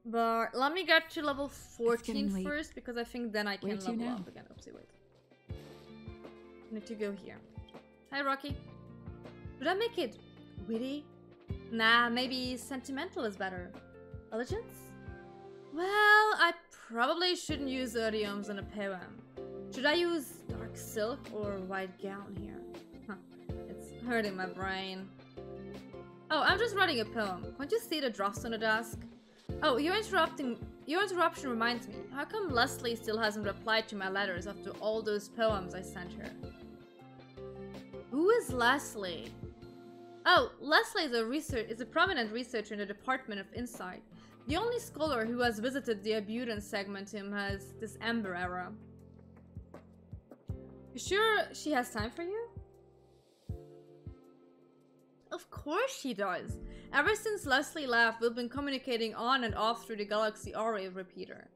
But let me get to level 14 first, because I think then I can level up again. Oopsie, wait. I need to go here. Hi, Rocky. Should I make it witty? Nah, maybe sentimental is better. Elegance? Well, I probably shouldn't use idioms in a poem. Should I use dark silk or white gown here? Huh, it's hurting my brain. Oh, I'm just writing a poem. Can't you see the drafts on the desk? Oh, your interruption reminds me. How come Leslie still hasn't replied to my letters after all those poems I sent her? Who is Leslie? Oh, Leslie is a prominent researcher in the Department of Insight. The only scholar who has visited the abundance segmentum has this Ember era. You sure she has time for you? Of course she does. Ever since Leslie left, we've been communicating on and off through the Galaxy Star Rail repeater.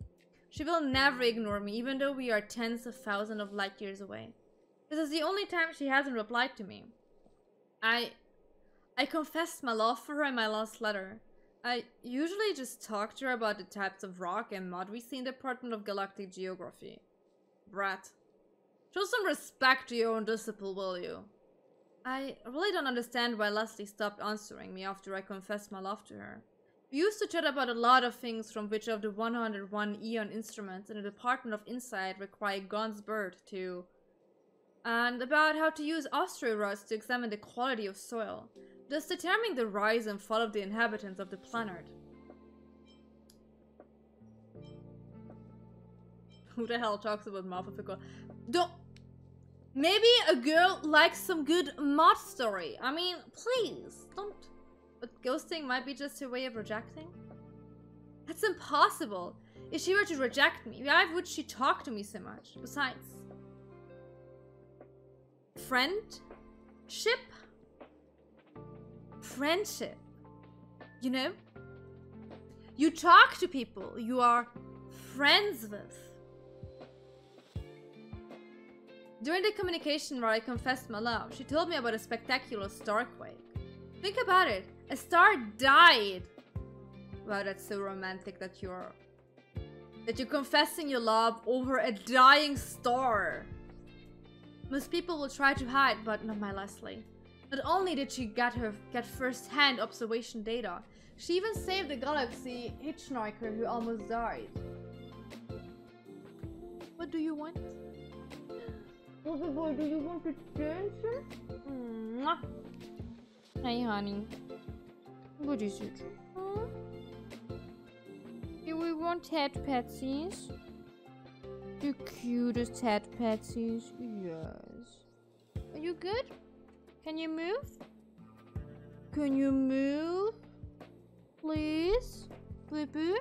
She will never ignore me, even though we are tens of thousands of light years away. This is the only time she hasn't replied to me. I confessed my love for her in my last letter. I usually just talk to her about the types of rock and mud we see in the Department of Galactic Geography. Brat. Show some respect to your own disciple, will you? I really don't understand why Leslie stopped answering me after I confessed my love to her. We used to chat about a lot of things, from which of the 101 Eon instruments in the Department of Insight require Gon's bird to... and about how to use asteroids to examine the quality of soil, thus determining the rise and fall of the inhabitants of the planet. Who the hell talks about Motherfucker? Don't... Maybe a girl likes some good mod story. I mean, please, don't... But ghosting might be just her way of rejecting? That's impossible. If she were to reject me, why would she talk to me so much? Besides... Friendship? Friendship. You know? You talk to people you are friends with. During the communication where I confessed my love, she told me about a spectacular starquake. Think about it. A star died. Wow, that's so romantic that you're confessing your love over a dying star. Most people will try to hide, but not my Leslie. Not only did she get first-hand observation data, she even saved the Galaxy hitchhiker who almost died. What do you want? Baby boy, do you want to dancer? Hey, honey. What is it? Huh? Do we want head patsies? The cutest head patsies. Yes. Are you good? Can you move? Can you move? Please? Baby?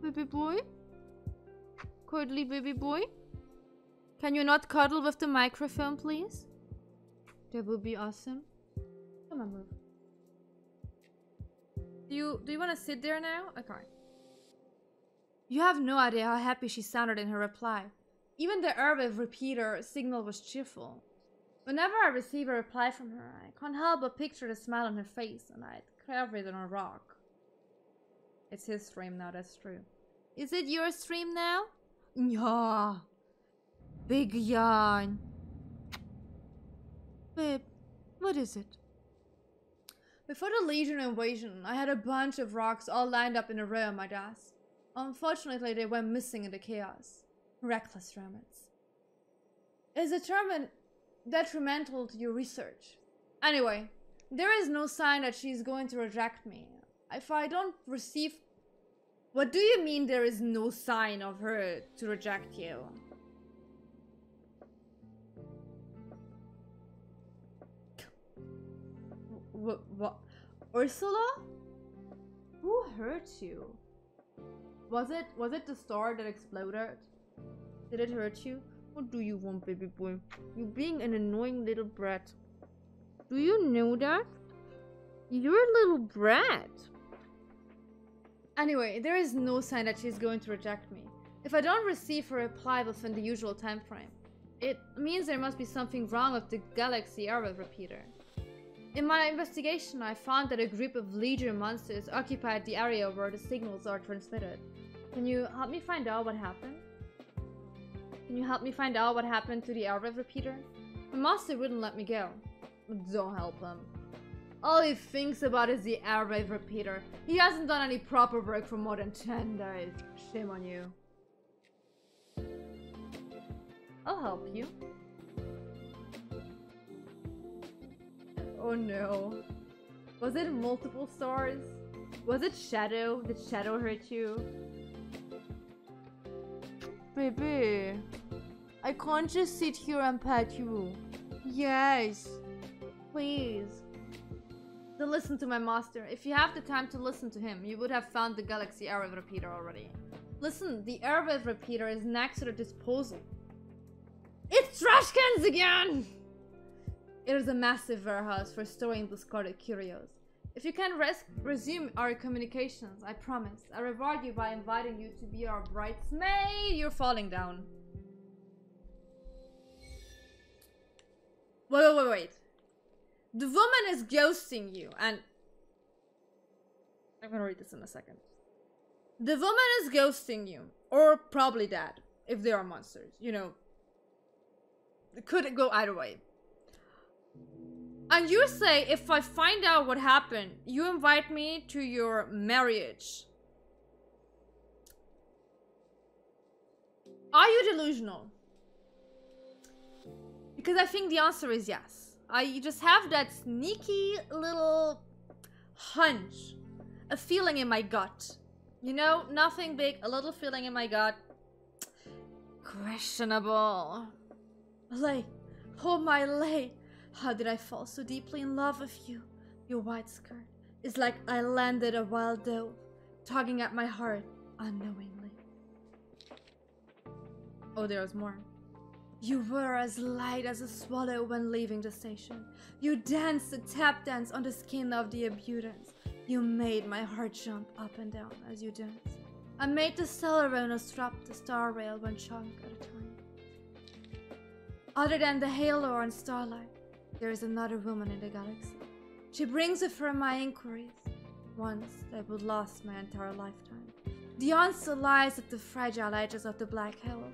Baby boy? Cuddly baby boy? Can you not cuddle with the microphone, please? That would be awesome. Come on, move. Do you want to sit there now? Okay. You have no idea how happy she sounded in her reply. Even the airwave repeater signal was cheerful. Whenever I receive a reply from her, I can't help but picture the smile on her face, and I'd carve it on a rock. It's his stream now, that's true. Is it your stream now? Yeah. Big yawn. Babe, what is it? Before the Legion invasion, I had a bunch of rocks all lined up in a row on my desk. Unfortunately, they went missing in the chaos. Reckless romance. Is detrimental to your research. Anyway, there is no sign that she's going to reject me. If I don't receive... What do you mean there is no sign of her to reject you? What? Ursula? Who hurt you? Was it the star that exploded? Did it hurt you? What do you want, baby boy? You're being an annoying little brat. Do you know that? You're a little brat. Anyway, there is no sign that she's going to reject me. If I don't receive her reply within the usual time frame, it means there must be something wrong with the Galaxy Star Rail repeater. In my investigation, I found that a group of Legion monsters occupied the area where the signals are transmitted. Can you help me find out what happened? Can you help me find out what happened to the airwave repeater? My master wouldn't let me go. Don't help him. All he thinks about is the airwave repeater. He hasn't done any proper work for more than 10 days. Shame on you. I'll help you. Oh no. Was it multiple stars? Was it Shadow? Did Shadow hurt you? Baby, I can't just sit here and pet you. Yes. Please. Then listen to my master. If you have the time to listen to him, you would have found the Galaxy Airwave Repeater already. Listen, the Airwave Repeater is next to the disposal. It's trash cans again! It is a massive warehouse for storing discarded curios. If you can resume our communications, I promise, I reward you by inviting you to be our bridesmaid. You're falling down. Wait. The woman is ghosting you, and I'm gonna read this in a second. The woman is ghosting you, or probably dead, if they are monsters. You know, it could go either way. And you say, if I find out what happened, you invite me to your marriage. Are you delusional? Because I think the answer is yes. I just have that sneaky little hunch. A feeling in my gut. You know, nothing big, a little feeling in my gut. Questionable. Lay. Oh my Lay. How did I fall so deeply in love with you? Your white skirt is like I landed a wild dove, tugging at my heart unknowingly. Oh, there's more. You were as light as a swallow when leaving the station. You danced a tap dance on the skin of the impudence. You made my heart jump up and down as you danced. I made the stellar owners drop the star rail one chunk at a time. Other than the halo and starlight, there is another woman in the galaxy. She brings with her my inquiries, ones that would last my entire lifetime. The answer lies at the fragile edges of the black hole.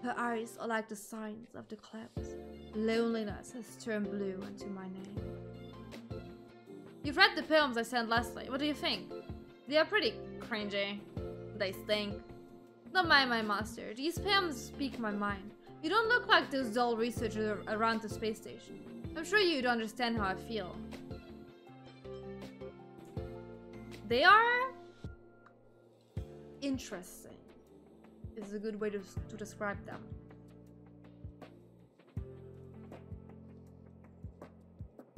Her eyes are like the signs of the clouds. Loneliness has turned blue into my name. You've read the poems I sent Leslie. What do you think? They are pretty cringy. They stink. Don't mind my master. These poems speak my mind. You don't look like those dull researchers around the space station. I'm sure you'd understand how I feel. They are interesting. Is a good way to describe them.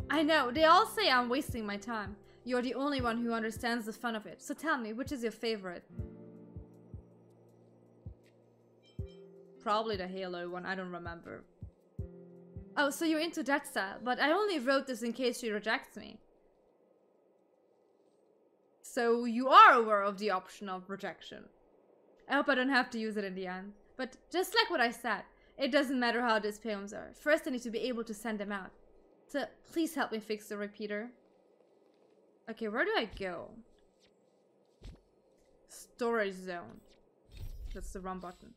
I know, they all say I'm wasting my time. You're the only one who understands the fun of it. So tell me, which is your favorite? Probably the Halo one, I don't remember. Oh, so you're into that style, but I only wrote this in case she rejects me. So you are aware of the option of rejection. I hope I don't have to use it in the end. But just like what I said, it doesn't matter how these poems are. First I need to be able to send them out. So please help me fix the repeater. Okay, where do I go? Storage zone. That's the wrong button.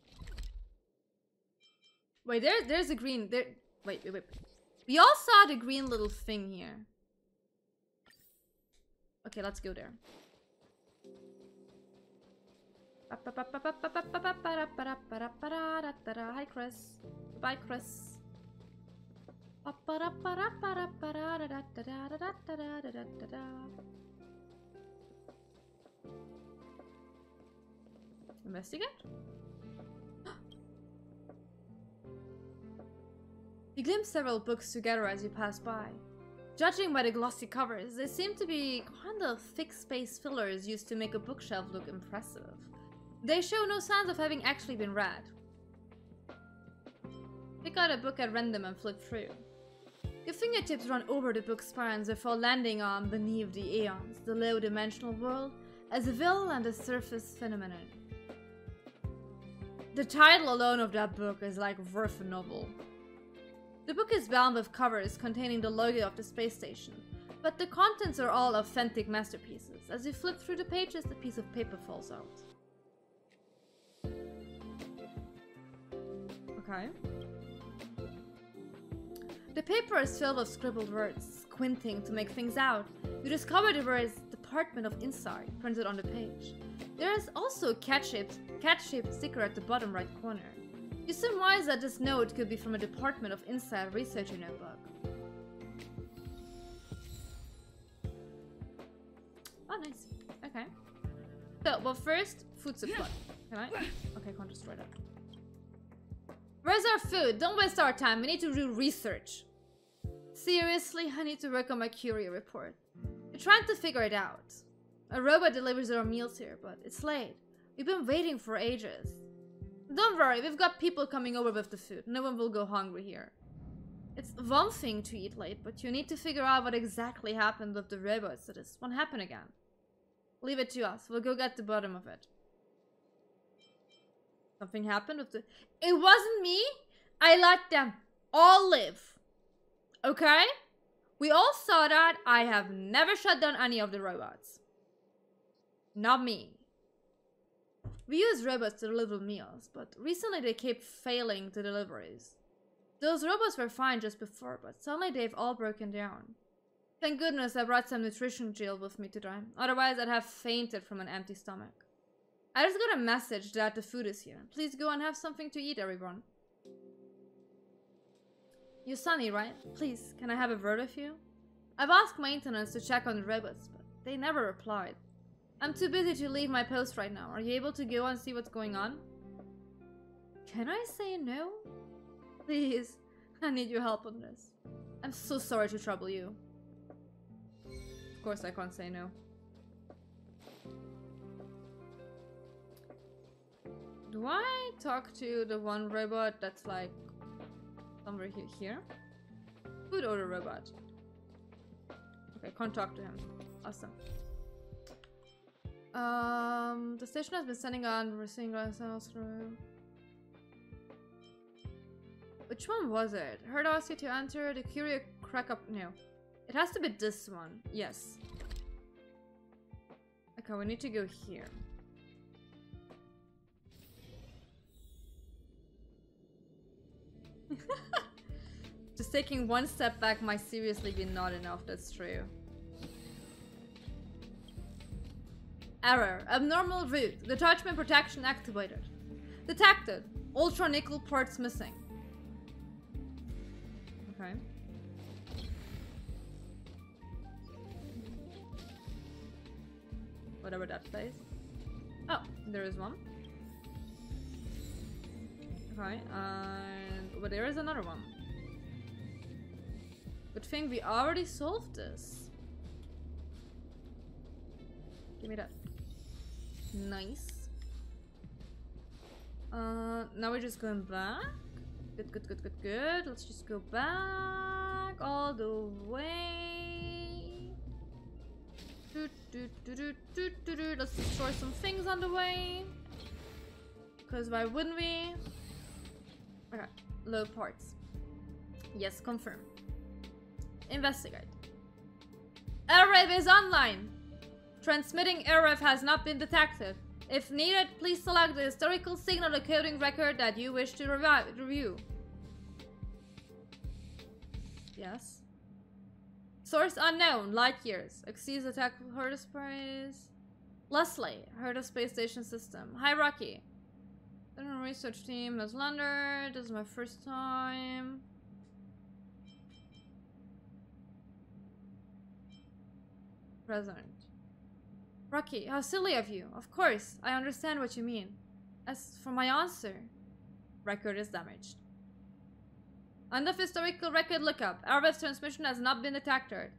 Wait, there's a green... Wait. We all saw the green little thing here. Okay, let's go there. Hi, Chris. Bye, Chris. Investigate? You glimpse several books together as you pass by. Judging by the glossy covers, they seem to be kind of thick space fillers used to make a bookshelf look impressive. They show no signs of having actually been read. Pick out a book at random and flip through. Your fingertips run over the book spines before landing on Beneath the Aeons, the low-dimensional world, as a will and a surface phenomenon. The title alone of that book is like worth a novel. The book is bound with covers containing the logo of the space station, But the contents are all authentic masterpieces. As you flip through the pages, the piece of paper falls out. Okay. The paper is filled with scribbled words. Squinting to make things out, you discover the words Department of Insight printed on the page. There is also a cat-shaped sticker at the bottom right corner. You surmise that this note could be from a Department of Insight researcher notebook. Oh, nice. Okay. So, well, first, food supply. Can I? Okay, can't destroy that. Where's our food? Don't waste our time. We need to do research. Seriously, I need to work on my courier report. We're trying to figure it out. A robot delivers our meals here, but it's late. We've been waiting for ages. Don't worry, we've got people coming over with the food. No one will go hungry here. It's one thing to eat late, but you need to figure out what exactly happened with the robots so this won't happen again. Leave it to us. We'll go get to the bottom of it. Something happened with the... It wasn't me. I let them all live. Okay? We all saw that. I have never shut down any of the robots. Not me. We use robots to deliver meals, but recently they kept failing the deliveries. Those robots were fine just before, but suddenly they've all broken down. Thank goodness I brought some nutrition gel with me today. Otherwise I'd have fainted from an empty stomach. I just got a message that the food is here. Please go and have something to eat, everyone. You're Sunny, right? Please, can I have a word with you? I've asked maintenance to check on the robots, but they never replied. I'm too busy to leave my post right now. Are you able to go and see what's going on? Can I say no? Please, I need your help on this. I'm so sorry to trouble you. Of course I can't say no. Do I talk to the one robot that's like somewhere here? Food order robot. Okay, can't talk to him. Awesome. The station has been sending on receiving ourselves through. Which one was it? Heard ask you to enter the courier crack up. No. It has to be this one. Yes. Okay, we need to go here. Just taking one step back might seriously be not enough, that's true. Error. Abnormal route. Detachment protection activated. Detected. Ultra nickel parts missing. Okay. Whatever that plays. Oh, there is one. Okay, and but there is another one. Good thing we already solved this. Give me that. Nice. Now we're just going back. Good, good, good, good, good. Let's just go back all the way. Let's destroy some things on the way. Because why wouldn't we? Okay, low parts. Yes, confirm. Investigate. Airwave is online. Transmitting airwave has not been detected. If needed, please select the historical signal decoding record that you wish to review. Yes. Source unknown. Light years. Exceeds attack heard of space. Leslie. Heard of space station system. Hierarchy. Research team as Lander. This is my first time. Present. Rocky, how silly of you. Of course, I understand what you mean. As for my answer, record is damaged. End of historical record lookup. Airwave's transmission has not been detected.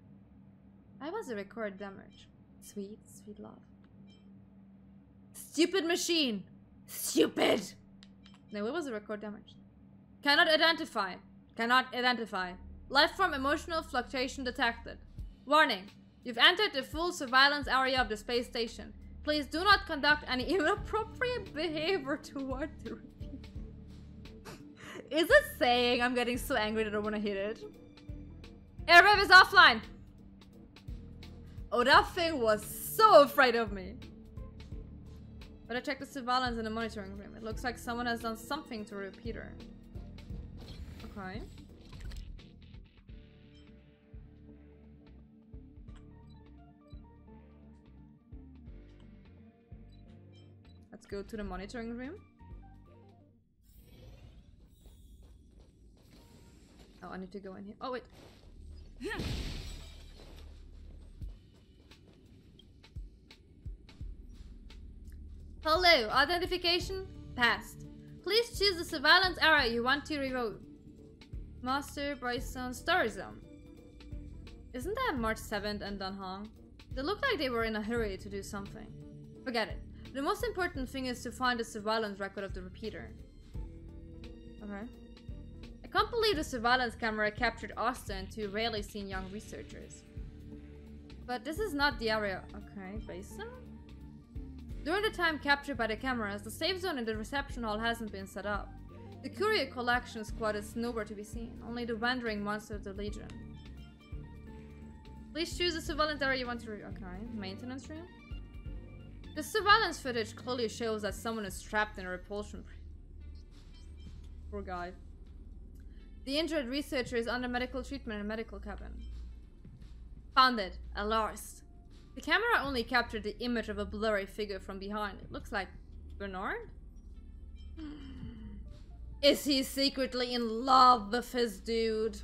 Why was the record damaged? Sweet, sweet love. Stupid machine! Stupid! No, what was the record damaged? Cannot identify. Cannot identify. Lifeform emotional fluctuation detected. Warning. You've entered the full surveillance area of the space station. Please do not conduct any inappropriate behavior toward the repeater. Is it saying I'm getting so angry that I want to hit it? Airwave is offline. Oh, that thing was so afraid of me. But I checked the surveillance in the monitoring room. It looks like someone has done something to repeater. Okay. Let's go to the monitoring room. Oh, I need to go in here. Oh, wait. Hello, identification passed. Please choose the surveillance area you want to revoke. Master Bryson Star Zone. Isn't that March 7th and Dunhong? They look like they were in a hurry to do something. Forget it. The most important thing is to find the surveillance record of the repeater. Okay. I can't believe the surveillance camera captured Austin and two rarely seen young researchers. But this is not the area. Okay, Basin? During the time captured by the cameras, the safe zone in the reception hall hasn't been set up. The courier collection squad is nowhere to be seen, only the wandering monster of the Legion. Please choose the surveillance area you want to okay, maintenance room? The surveillance footage clearly shows that someone is trapped in a repulsion. Poor guy. The injured researcher is under medical treatment in a medical cabin. Found it, at last. The camera only captured the image of a blurry figure from behind. It looks like Bernard? Is he secretly in love with his dude?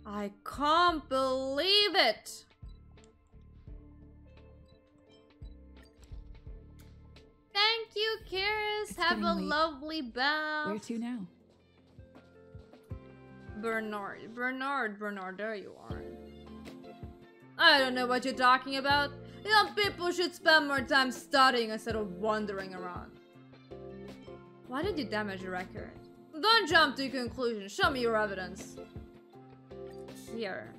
I can't believe it! Thank you, Karis. Have a lovely bath. Where to now? Bernard, there you are. I don't know what you're talking about. Young people should spend more time studying instead of wandering around. Why did you damage the record? Don't jump to conclusions. Show me your evidence. Here.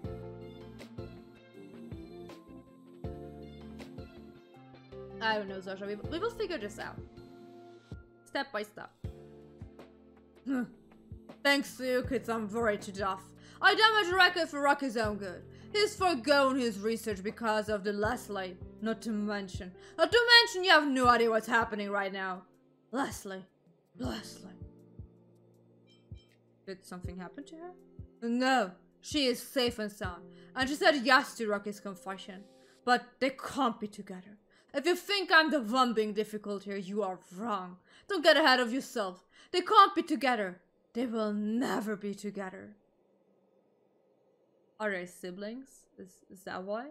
I don't know, Sasha. We will figure this out. Step by step. Thanks to you kids, I'm worried to death. I damaged the record for Rocky's own good. He's forgone his research because of the Leslie. Not to mention you have no idea what's happening right now. Leslie. Did something happen to her? No, she is safe and sound. And she said yes to Rocky's confession. But they can't be together. If you think I'm the one being difficult here, you are wrong. Don't get ahead of yourself. They can't be together. They will never be together. Are they siblings? Is that why?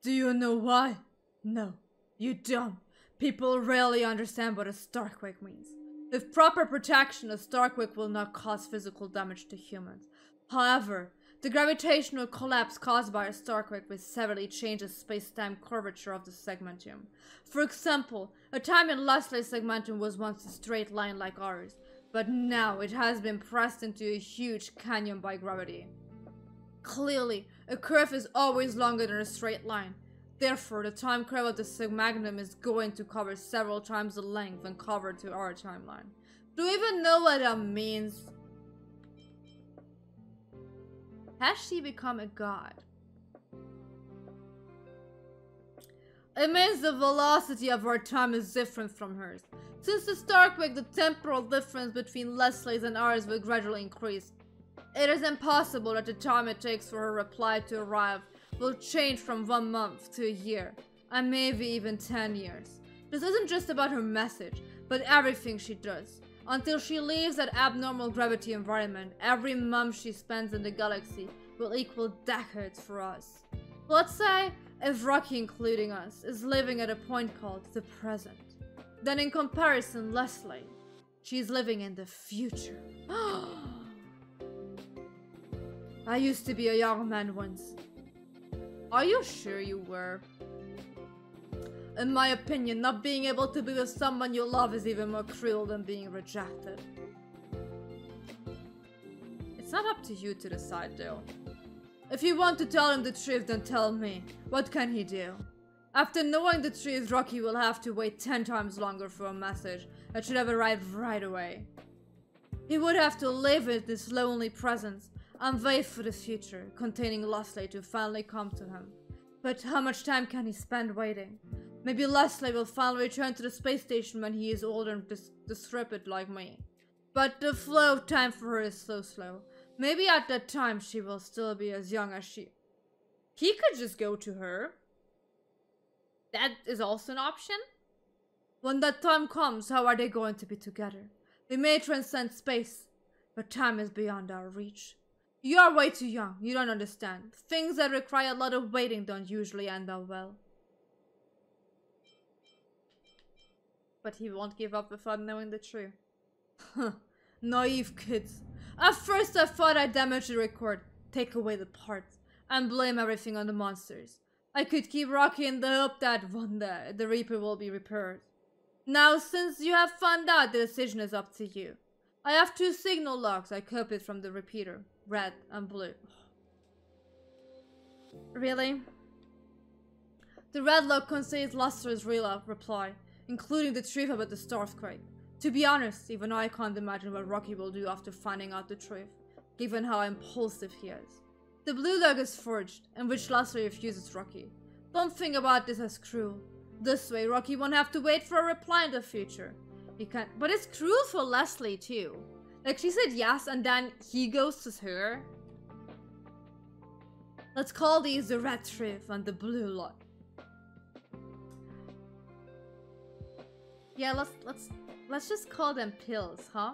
Do you know why? No, you don't. People rarely understand what a Starquake means. With proper protection, a Starquake will not cause physical damage to humans. However, the gravitational collapse caused by a Starquake will severely change the space-time curvature of the segmentum. For example, a time in Leslie's segmentum was once a straight line like ours, but now it has been pressed into a huge canyon by gravity. Clearly, a curve is always longer than a straight line. Therefore, the time curve of the segmentum is going to cover several times the length when covered to our timeline. Do you even know what that means? Has she become a god? It means the velocity of our time is different from hers. Since the Starquake, the temporal difference between Leslie's and ours will gradually increase. It is impossible that the time it takes for her reply to arrive will change from 1 month to a year, and maybe even 10 years. This isn't just about her message, but everything she does. Until she leaves that abnormal gravity environment, every month she spends in the galaxy will equal decades for us. Let's say, if Rocky, including us, is living at a point called the present, then in comparison, Leslie, she's living in the future. I used to be a young man once. Are you sure you were? In my opinion, not being able to be with someone you love is even more cruel than being rejected. It's not up to you to decide, though. If you want to tell him the truth, then tell me. What can he do? After knowing the truth, Rocky will have to wait 10 times longer for a message that should have arrived right away. He would have to live in this lonely presence, and wait for the future, containing Leslie, to finally come to him. But how much time can he spend waiting? Maybe Leslie will finally return to the space station when he is older and decrepit like me. But the flow of time for her is so slow. Maybe at that time she will still be as young as she... He could just go to her. That is also an option. When that time comes, how are they going to be together? We may transcend space, but time is beyond our reach. You are way too young. You don't understand. Things that require a lot of waiting don't usually end up well. But he won't give up without knowing the truth. Naive kids. At first I thought I'd damage the record, take away the parts, and blame everything on the monsters. I could keep Rocky in the hope that one day the Reaper will be repaired. Now, since you have found out, the decision is up to you. I have 2 signal logs I copied from the repeater, red and blue. Really? The red log contains Lester's real reply, including the truth about the Starquake. To be honest, even I can't imagine what Rocky will do after finding out the truth, given how impulsive he is. The blue log is forged, in which Lester refuses Rocky. Don't think about this as cruel. This way, Rocky won't have to wait for a reply in the future. He can't, but it's cruel for Leslie too. Like, she said yes, and then he ghosts her. Let's call these the red truth and the blue log. Yeah, let's just call them pills, huh?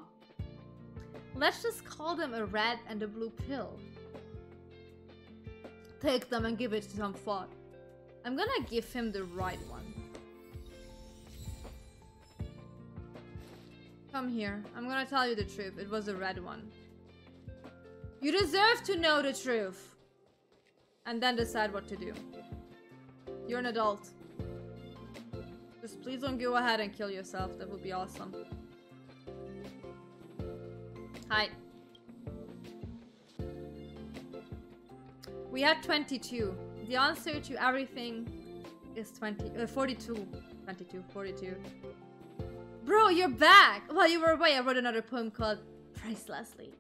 Let's just call them a red and a blue pill. Take them and give it some thought. I'm gonna give him the right one. Come here. I'm gonna tell you the truth. It was a red one. You deserve to know the truth. And then decide what to do. You're an adult. Just please don't go ahead and kill yourself. That would be awesome. Hi. We had 22. The answer to everything is 42. 42. Bro, you're back! While you were away, I wrote another poem called Praise Leslie.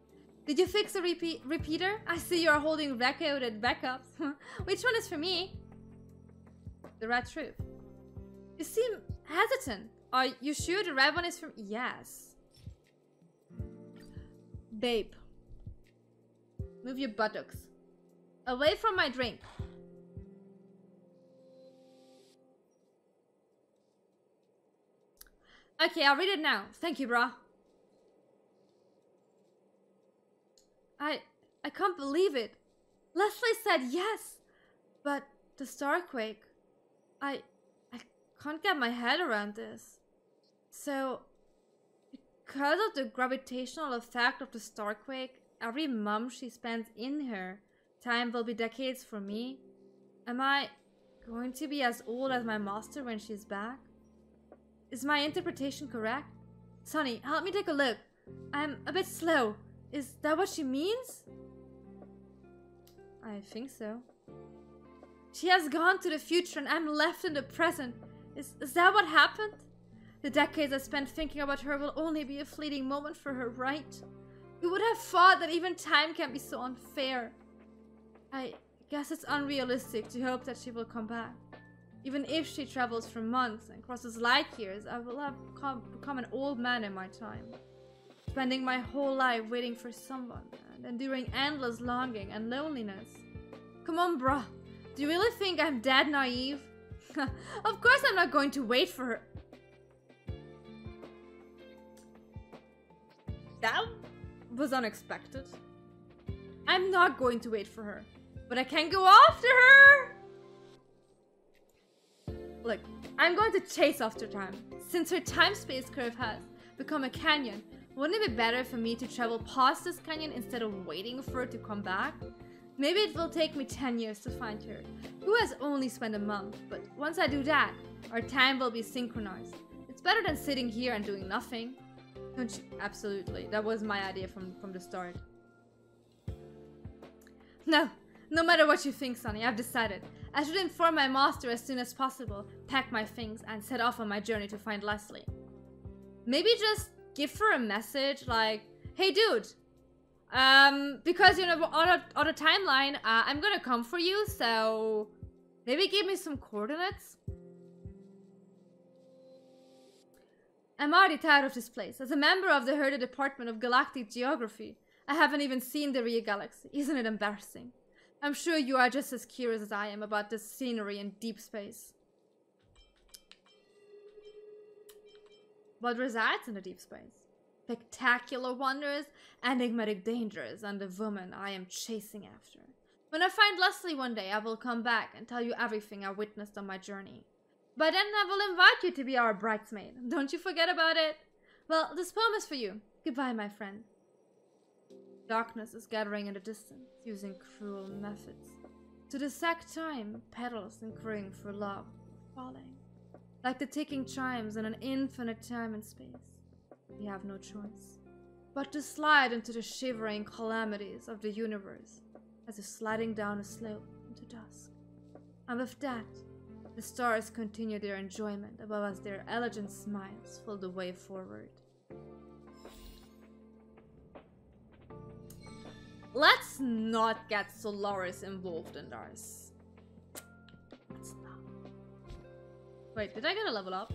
Did you fix the repeater? I see you're holding recorded backups. Which one is for me? The red truth. You seem hesitant. Are you sure the red one is for me? Yes. Babe. Move your buttocks. Away from my drink. Okay, I'll read it now. Thank you, brah. I can't believe it. Leslie said yes. But the Starquake... I can't get my head around this. So, because of the gravitational effect of the Starquake, every month she spends in her, time will be decades for me. Am I going to be as old as my master when she's back? Is my interpretation correct? Sonny, help me take a look. I'm a bit slow. Is that what she means? I think so. She has gone to the future and I'm left in the present. Is that what happened? The decades I spent thinking about her will only be a fleeting moment for her, right? You would have thought that even time can be so unfair. I guess it's unrealistic to hope that she will come back. Even if she travels for months and crosses light years, I will have become an old man in my time. Spending my whole life waiting for someone and enduring endless longing and loneliness. Come on, bruh. Do you really think I'm that naive? Of course I'm not going to wait for her. That was unexpected. I'm not going to wait for her. But I can go after her! Look, I'm going to chase after time. Since her time-space curve has become a canyon, wouldn't it be better for me to travel past this canyon instead of waiting for her to come back? Maybe it will take me 10 years to find her, who has only spent a month, but once I do that, our time will be synchronized. It's better than sitting here and doing nothing. Don't you? Absolutely, that was my idea from the start. No matter what you think, Sonny, I've decided. I should inform my master as soon as possible, pack my things, and set off on my journey to find Leslie. Maybe just give her a message like, hey dude, Because, you know, on a timeline, I'm gonna come for you, so maybe give me some coordinates. I'm already tired of this place. As a member of the Herder Department of Galactic Geography, I haven't even seen the real galaxy. Isn't it embarrassing? I'm sure you are just as curious as I am about the scenery in deep space. What resides in the deep space? Spectacular wonders, enigmatic dangers, and the woman I am chasing after. When I find Leslie one day, I will come back and tell you everything I witnessed on my journey. By then, I will invite you to be our bridesmaid. Don't you forget about it. Well, this poem is for you. Goodbye, my friend. Darkness is gathering in the distance, using cruel methods. To dissect time, petals inquiring for love, falling. Like the ticking chimes in an infinite time and space. We have no choice but to slide into the shivering calamities of the universe, as if sliding down a slope into dusk. And with that, the stars continue their enjoyment above as their elegant smiles fill the way forward. Let's not get Solaris involved in this. Let's not. Wait, did I get a level up?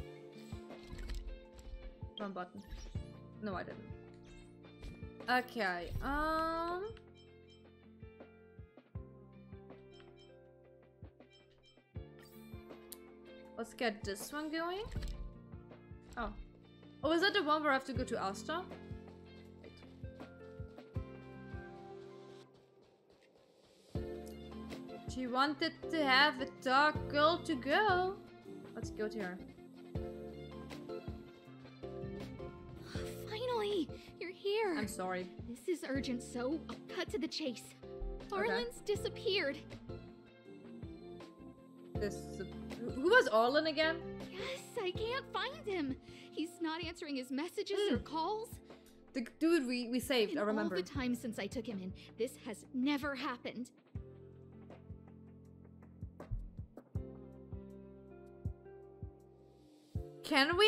Wrong button. No, I didn't. Okay, let's get this one going. Oh. Oh, is that the one where I have to go to Asta? She wanted to have a dark girl to go. Let's go to her. Finally! You're here! I'm sorry. This is urgent, so I'll cut to the chase. Arlen's disappeared. Who was Arlen again? Yes, I can't find him. He's not answering his messages or calls. The dude we saved, I remember. All the time since I took him in, this has never happened. Can we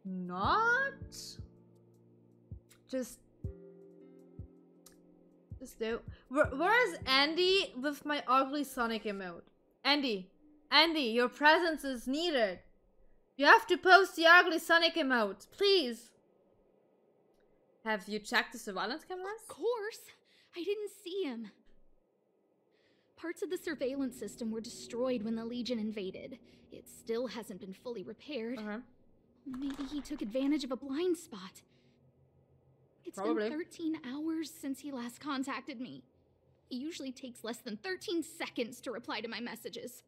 not just do? Where is Andy with my ugly Sonic emote? Andy, your presence is needed. You have to post the ugly Sonic emote, please. Have you checked the surveillance cameras? Of course. I didn't see him. Parts of the surveillance system were destroyed when the Legion invaded. It still hasn't been fully repaired. Maybe he took advantage of a blind spot. It's been 13 hours since he last contacted me. He usually takes less than 13 seconds to reply to my messages.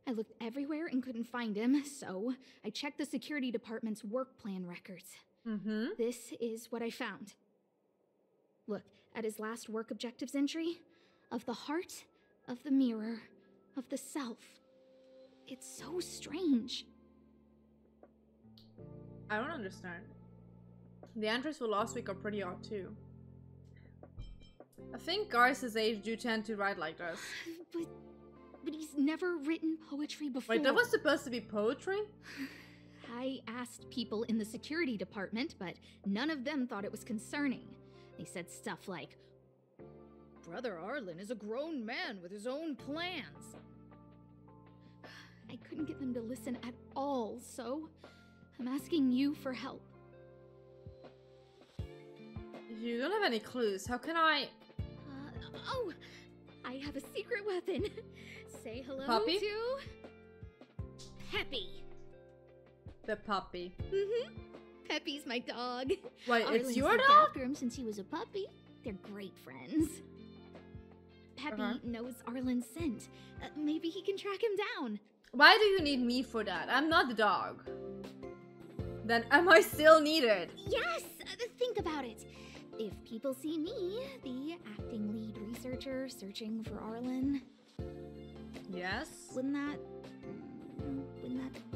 I looked everywhere and couldn't find him, so I checked the security department's work plan records. This is what I found. Look, at his last work objectives entry, of the heart, of the mirror, of the self. It's so strange. I don't understand. The entries for last week are pretty odd too. I think guys his age do tend to write like this. But he's never written poetry before. Wait, that was supposed to be poetry? I asked people in the security department, but none of them thought it was concerning. They said stuff like, Brother Arlen is a grown man with his own plans. I couldn't get them to listen at all, so I'm asking you for help. You don't have any clues. How can I... Oh! I have a secret weapon. Say hello Puppy? to... Peppy. The puppy. Peppy's my dog. Wait, Arlen's it's your looked dog? after him since he was a puppy. They're great friends. Peppy knows Arlen's scent. Maybe he can track him down. Why do you need me for that? I'm not the dog. Then am I still needed? Yes! Think about it. If people see me, the acting lead researcher searching for Arlen... Yes? Wouldn't that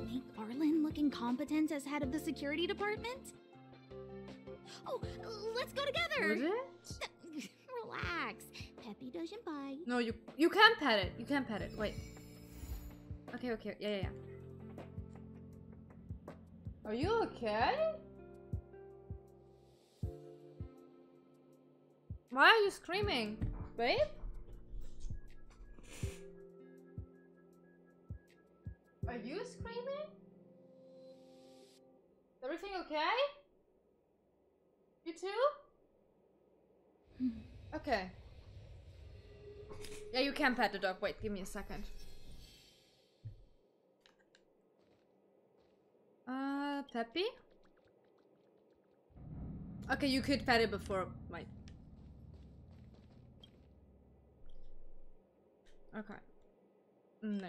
make Arlen look incompetent as head of the security department? Oh, let's go together! Would it? Relax. Peppy doesn't bite. No, you can't pet it. You can't pet it. Wait. Okay. Yeah. Are you okay? Why are you screaming? Babe? Are you screaming? Is everything okay? You too? Okay. Yeah, you can pet the dog. Wait, give me a second. Peppy? Okay, you could pet it before my... Okay. No.